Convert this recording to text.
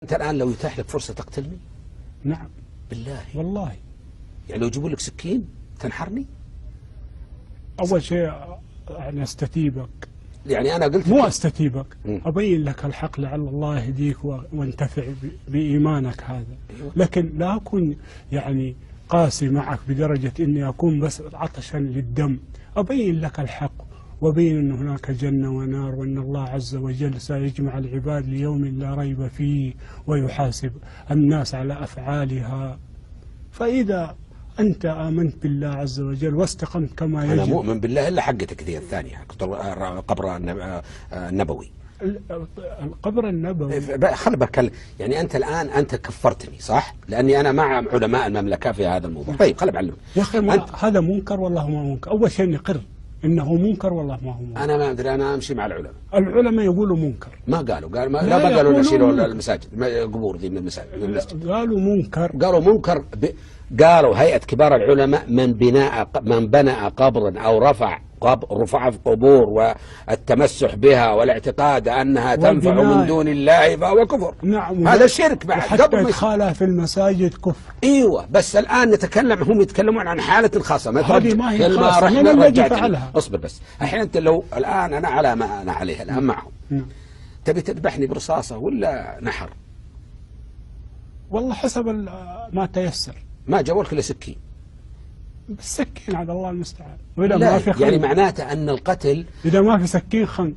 أنت الآن لو يتاح لك فرصة تقتلني؟ نعم بالله والله. يعني لو يجيبوا لك سكين تنحرني؟ أول شيء يعني أستتيبك، يعني أنا قلت مو أستتيبك، أبين لك الحق لعل الله يهديك وانتفع بإيمانك هذا. لكن لا أكون يعني قاسي معك بدرجة إني أكون بس عطشا للدم. أبين لك الحق وبين أن هناك جنة ونار، وأن الله عز وجل سيجمع العباد ليوم لا ريب فيه ويحاسب الناس على أفعالها. فإذا أنت آمنت بالله عز وجل واستقمت كما يجب. أنا مؤمن بالله إلا حقتك ذي الثانية، قبر النبوي. القبر النبوي خلي بتكلم. يعني أنت الآن أنت كفرتني صح؟ لأني أنا مع علماء المملكة في هذا الموضوع. طيب خلي بعلمك يا أخي، هذا منكر والله ما منكر. أول شيء نقر إنه منكر والله ما هو منكر. أنا ما أدري، أنا أمشي مع العلماء. العلماء يقولوا منكر. ما قالوا لا قالوا نشيلوا المساجد، قبور ذي من المساجد. قالوا منكر. قالوا منكر قالوا هيئة كبار العلماء من بنى قبرا أو رفع في قبور والتمسح بها والاعتقاد أنها تنفع من دون الله فهو كفر. نعم، هذا شرك بعد. حتى إدخالها في المساجد كفر. ايوه، بس الآن نتكلم، هم يتكلمون عن حالة خاصة. هذه ما هي خاصة، من الذي فعلها؟ اصبر بس. الحين أنت لو الآن أنا على ما أنا عليه الآن معهم، تبي تذبحني برصاصة ولا نحر؟ والله حسب ما تيسر. ما جابوا لك الا سكين. بالسكين على الله المستعان. وإذا لا ما في خنق، يعني معناته أن القتل إذا ما في سكين خنق.